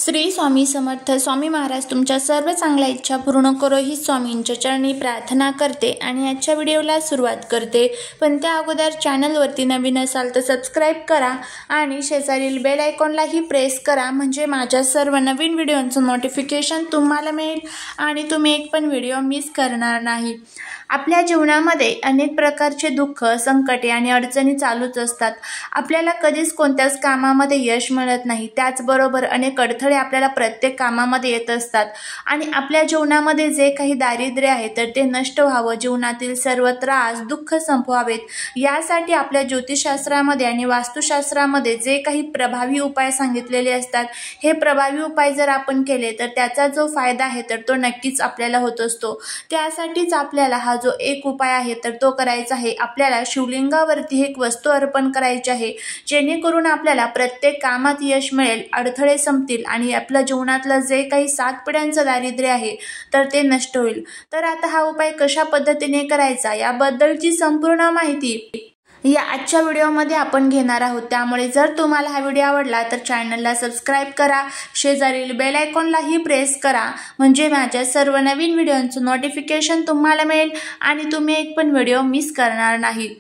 श्री स्वामी समर्थ स्वामी महाराज तुमच्या सर्व चांगल्या इच्छा पूर्ण करो ही स्वामींच्या चरणी प्रार्थना करते आणि आजच्या व्हिडिओला सुरुवात करते। पण त्या अगोदर चॅनलवरती नवीन असाल तर सबस्क्राइब करा आणि शेजारील बेल आयकॉनलाही प्रेस करा, म्हणजे माझ्या सर्व नवीन व्हिडिओंचं नोटिफिकेशन तुम्हाला मिळेल आणि तुम्ही एक पण व्हिडिओ मिस करणार नाही। आपल्या जीवनामध्ये अनेक प्रकारचे दुःख, संकटे आणि अडचणी चालूच असतात। आपल्याला कधीच कोणत्याच कामामध्ये यश मिळत नाही, त्याचबरोबर अनेक अडथळे आपल्याला प्रत्येक कामामध्ये येत असतात आणि आपल्या जीवनामध्ये जे काही दारिद्र्य आहे तर ते नष्ट व्हावं, जीवनातील सर्व त्रास, दुःख संपवावेत, यासाठी आपल्या ज्योतिषशास्त्रामध्ये आणि वास्तुशास्त्रामध्ये जे काही प्रभावी उपाय सांगितलेले असतात, हे प्रभावी उपाय जर आपण केले तर त्याचा जो फायदा आहे तर तो नक्कीच आपल्याला होत असतो। त्यासाठीच आपल्याला हा जो एक उपाय आहे तर तो करायचा आहे। आपल्याला शिवलिंगावरती एक वस्तू अर्पण करायची आहे, जेणेकरून आपल्याला प्रत्येक कामात यश मिळेल, अडथळे संपतील आणि आपल्या जीवनातलं जे काही 7 पिढ्यांचं दारिद्र्य आहे तर ते नष्ट होईल। तर आता हा उपाय कशा पद्धतीने करायचा याबद्दलची संपूर्ण माहिती या आजच्या व्हिडिओमध्ये आपण घेणार आहोत। त्यामुळे जर तुम्हाला हा व्हिडिओ आवडला तर चॅनलला सबस्क्राइब करा, शेजारील बेल आयकॉनलाही प्रेस करा, म्हणजे माझ्या सर्व नवीन व्हिडिओंचं नोटिफिकेशन तुम्हाला मिळेल आणि तुम्ही एक पण व्हिडिओ मिस करणार नाही।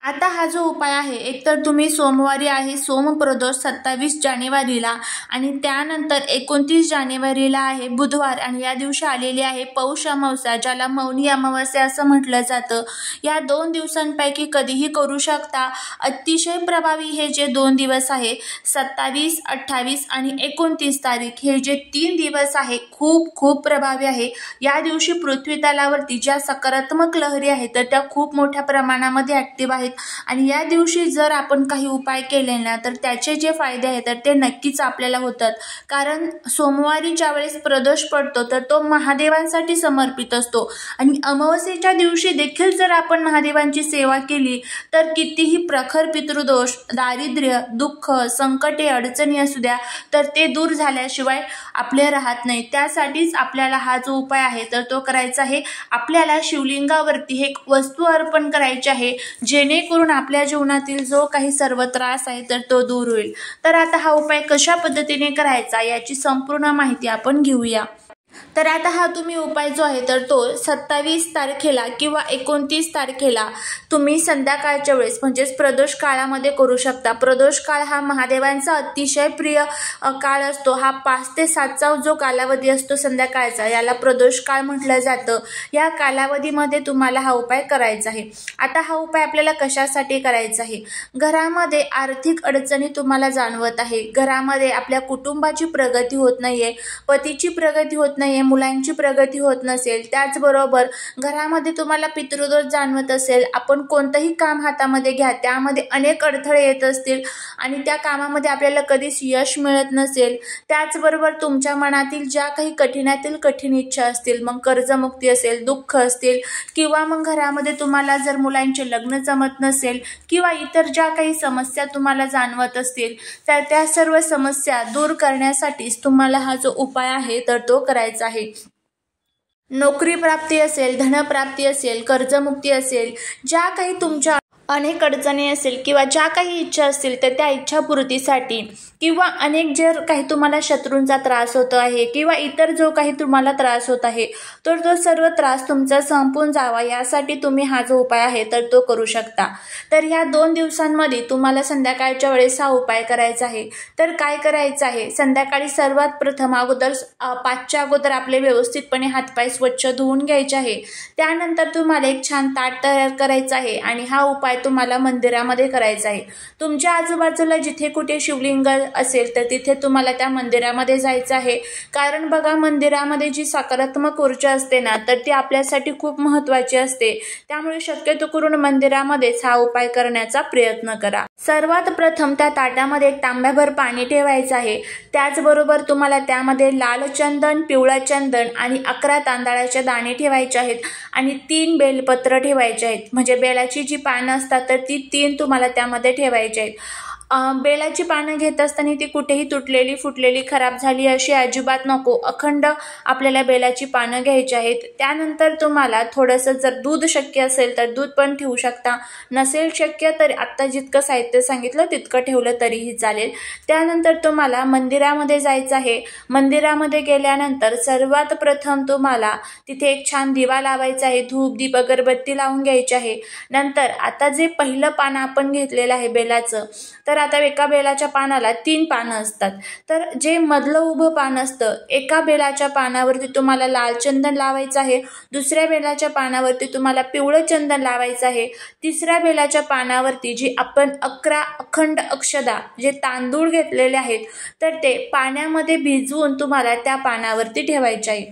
आता हा जो उपाय आहे, एकतर तुम्ही सोमवारी आहे सोमप्रदोष 27 जानेवारीला आणि त्यानंतर 29 जानेवारीला आहे बुधवार आणि या दिवशी आलेली आहे पौष अमावस्या, ज्याला मौनी अमावस्या असं म्हटलं जातं। या 2 दिवसांपैकी कधीही करू शकता। अतिशय प्रभावी हे जे 2 दिवस आहे 27, 28 आणि 29 तारीख, हे जे 3 दिवस आहे खूप प्रभावी आहे। या दिवशी पृथ्वी तलावरती ज्या सकारात्मक लहरी आहेत तर त्या खूप मोठ्या प्रमाणामध्ये ऍक्टिव्ह आहेत आणि या दिवशी जर आपण काही उपाय केले ना तर त्याचे जे फायदे आहेत तर ते नक्कीच आपल्याला होतात। कारण सोमवारी ज्यावेळेस प्रदोष पडतो तर तो महादेवांसाठी समर्पित असतो आणि अमावस्येच्या दिवशी देखील जर आपण महादेवांची सेवा केली तर कितीही प्रखर पितृदोष, दारिद्र्य, दुःख, संकटे, अडचणी असू द्या तर ते दूर झाल्याशिवाय आपले राहत नाही। त्यासाठीच आपल्याला हा जो उपाय आहे तर तो करायचा आहे। आपल्याला शिवलिंगावरती एक वस्तू अर्पण करायची आहे, जेणेकरून आपल्या जीवनातील जो काही सर्व त्रास आहे तर तो दूर होईल। तर आता हा उपाय कशा पद्धतीने करायचा याची संपूर्ण माहिती आपण घेऊया। तर आता हा तुम्ही उपाय जो आहे तर तो 27 तारखेला किंवा 29 तारखेला तुम्ही संध्याकाळच्या वेळेस म्हणजेच प्रदोष काळामध्ये करू शकता। प्रदोष काळ हा महादेवांचा अतिशय प्रिय काळ असतो। हा 5 ते 7चा जो कालावधी असतो संध्याकाळचा, याला प्रदोष काळ म्हटलं जातं। या कालावधीमध्ये तुम्हाला हा उपाय करायचा आहे। आता हा उपाय आपल्याला कशासाठी करायचा आहे? घरामध्ये आर्थिक अडचणी तुम्हाला जाणवत आहे, घरामध्ये आपल्या कुटुंबाची प्रगती होत नाहीये, पतीची प्रगती होत नाहीये, मुलांची प्रगती होत नसेल, त्याचबरोबर घरामध्ये तुम्हाला पितृदोष जाणवत असेल, आपण कोणतंही काम हातामध्ये घ्या त्यामध्ये अनेक अडथळे येत असतील आणि त्या कामामध्ये आपल्याला कधीच यश मिळत नसेल, त्याचबरोबर तुमच्या मनातील ज्या काही कठीणातील कठीण इच्छा असतील, मग कर्जमुक्ती असेल, दुःख असतील किंवा मग घरामध्ये तुम्हाला जर मुलांचे लग्न जमत नसेल किंवा इतर ज्या काही समस्या तुम्हाला जाणवत असतील तर त्या सर्व समस्या दूर करण्यासाठीच तुम्हाला हा जो उपाय आहे तर तो करायचा आहे। नोकरी प्राप्ती असेल, धनप्राप्ती असेल, कर्जमुक्ती असेल, ज्या काही तुमच्या अनेक अडचणी असेल किंवा ज्या काही इच्छा असतील तर त्या इच्छापूर्तीसाठी किंवा अनेक जर काही तुम्हाला शत्रूंचा त्रास होतो आहे किंवा इतर जो काही तुम्हाला त्रास होत आहे तर तो सर्व त्रास तुमचा संपून जावा यासाठी तुम्ही हा जो उपाय आहे तर तो करू शकता। तर ह्या 2 दिवसांमध्ये तुम्हाला संध्याकाळच्या वेळेस हा उपाय करायचा आहे। तर काय करायचं आहे? संध्याकाळी सर्वात प्रथम अगोदर 5च्या अगोदर आपले व्यवस्थितपणे हातपाय स्वच्छ धुवून घ्यायचे आहे। त्यानंतर तुम्हाला एक छान ताट तयार करायचं आहे आणि हा उपाय तुम्हाला मंदिरामध्ये करायचा आहे। तुमच्या आजूबाजूला जिथे कुठे शिवलिंग असेल तर तिथे तुम्हाला त्या मंदिरामध्ये जायचं आहे। कारण बघा, मंदिरामध्ये जी सकारात्मक ऊर्जा असते ना तर ती आपल्यासाठी खूप महत्त्वाची असते। त्यामुळे शक्यतो करून मंदिरामध्येच हा उपाय करण्याचा प्रयत्न करा। सर्वात प्रथम त्या ताटामध्ये एक तांब्याभर पाणी ठेवायचं आहे। त्याचबरोबर तुम्हाला त्यामध्ये लाल चंदन, पिवळा चंदन आणि 11 तांदळाचे दाणे ठेवायचे आहेत आणि 3 बेलपत्र ठेवायचे आहेत, म्हणजे बेलाची जी पानं असतात तर ती 3 तुम्हाला त्यामध्ये ठेवायची आहेत। बेलाची पानं घेत असताना ती कुठेही तुटलेली फुटलेली खराब झाली अशी अजिबात नको, अखंड आपल्याला बेलाची पानं घ्यायची आहेत। त्यानंतर तुम्हाला थोडंसं जर दूध शक्य असेल तर दूध पण ठेवू शकता, नसेल शक्य तर आत्ता जितकं साहित्य सांगितलं तितकं ठेवलं तरीही चालेल। त्यानंतर तुम्हाला मंदिरामध्ये जायचं आहे। मंदिरामध्ये गेल्यानंतर सर्वात प्रथम तुम्हाला तिथे एक छान दिवा लावायचा आहे, धूप दीप अगरबत्ती लावून घ्यायची आहे। नंतर आता जे पहिलं पान आपण घेतलेलं आहे बेलाचं, तर आता एका बेलाच्या पानाला 3 पानं असतात, तर जे मधलं उभं पान असतं, एका बेलाच्या पानावरती तुम्हाला लाल चंदन लावायचं आहे, दुसऱ्या बेलाच्या पानावरती तुम्हाला पिवळं चंदन लावायचं आहे, तिसऱ्या बेलाच्या पानावरती जी आपण 11 अखंड अक्षदा जे तांदूळ घेतलेले आहेत तर ते पाण्यामध्ये भिजवून तुम्हाला त्या पानावरती ठेवायचे आहे।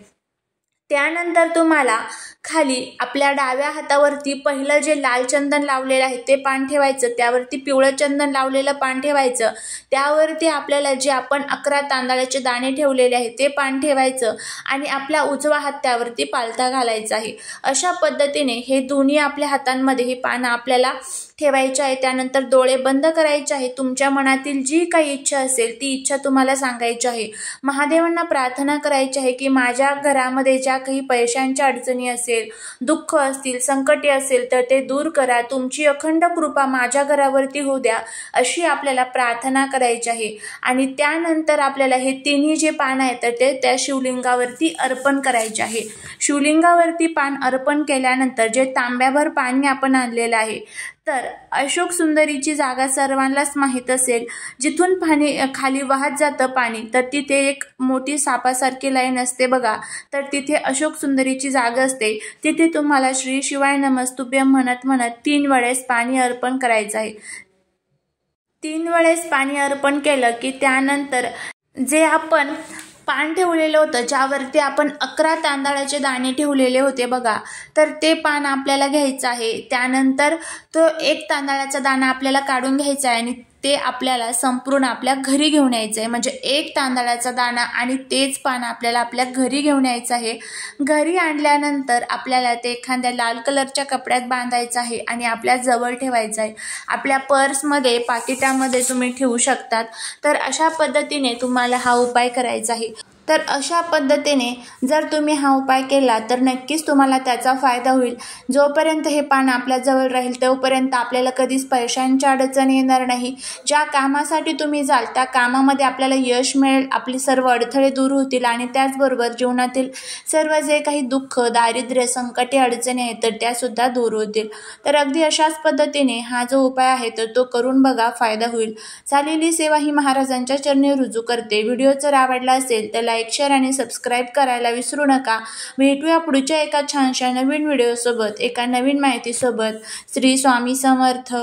त्यानंतर तुम्हाला खाली आपल्या डाव्या हातावरती पहिलं जे लाल चंदन लावलेलं आहे ते पान ठेवायचं, त्यावरती पिवळं चंदन लावलेलं पान ठेवायचं, त्यावरती आपल्याला जे आपण 11 तांदळाचे दाणे ठेवलेले आहेत ते पान ठेवायचं आणि आपला उजवा हात त्यावरती पालथा घालायचा आहे। अशा पद्धतीने हे दोन्ही आपल्या हातांमध्ये ही पानं आपल्याला ठेवायचे आहे। त्यानंतर डोळे बंद करायचे आहे। तुमच्या मनातील जी काही इच्छा असेल ती इच्छा तुम्हाला सांगायची आहे। महादेवांना प्रार्थना करायची आहे की माझ्या घरामध्ये ज्या काही पैशांच्या अडचणी असेल, दुःख असतील, संकटे असेल तर ते दूर करा, तुमची अखंड कृपा माझ्या घरावरती होऊ द्या, अशी आपल्याला प्रार्थना करायची आहे। आणि त्यानंतर आपल्याला हे तिन्ही जे पान आहेत तर ते त्या शिवलिंगावरती अर्पण करायचे आहे। शिवलिंगावरती पान अर्पण केल्यानंतर जे तांब्याभर पाणी आपण आणलेलं आहे, तर अशोक सुंदरीची जागा सर्वांनाच माहीत असेल, जिथून पाणी खाली वाहत जातं पाणी तर तिथे एक मोठी सापासारखी लाईन असते बघा, तर तिथे अशोक सुंदरीची जागा असते। तिथे तुम्हाला श्री शिवाय नमस्तुभ्यम म्हणत म्हणत 3 वेळेस पाणी अर्पण करायचं आहे। 3 वेळेस पाणी अर्पण केलं की त्यानंतर जे आपण पान ठेवलेलं होतं, ज्यावरती आपण 11 तांदळाचे दाणे ठेवलेले होते बघा, तर ते पान आपल्याला घ्यायचं आहे। त्यानंतर तो एक तांदळाचा दाणा आपल्याला काढून घ्यायचा आहे आणि ते आपल्याला संपूर्ण आपल्या घरी घेऊन यायचं आहे। म्हणजे एक तांदळाचा दाणा आणि तेच पान आपल्याला आपल्या घरी घेऊन यायचं आहे। घरी आणल्यानंतर आपल्याला ते एखाद्या लाल कलरच्या कपड्यात बांधायचं आहे आणि आपल्या जवळ ठेवायचं आहे। आपल्या पर्समध्ये, पाकिटामध्ये तुम्ही ठेवू शकतात। तर अशा पद्धतीने तुम्हाला हा उपाय करायचा आहे। तर अशा पद्धतीने जर तुम्ही हा उपाय केला तर नक्कीच तुम्हाला त्याचा फायदा होईल। जोपर्यंत हे पान आपल्या जवळ राहील तोपर्यंत आपल्याला कधीच पैशांची अडचण येणार नाही। ज्या कामासाठी तुम्ही जाल त्या कामामध्ये आपल्याला यश मिळेल, आपले सर्व अडथळे दूर होतील आणि त्याचबरोबर जीवनातील सर्व जे काही दुःख, दारिद्र्य, संकटे, अडचणी आहेत तर त्या सुद्धा दूर होतील। तर अगदी अशाच पद्धतीने हा जो उपाय आहे तर तो करून बघा, फायदा होईल। झालेली सेवा ही महाराजांच्या चरणी रुजू करते। व्हिडिओ जर आवडला असेल तर लाईक, शेअर आणि सबस्क्राईब करायला विसरू नका। भेटूया पुढच्या एका छानशा नवीन व्हिडिओ सोबत, एका नवीन माहिती सोबत। श्री स्वामी समर्थ।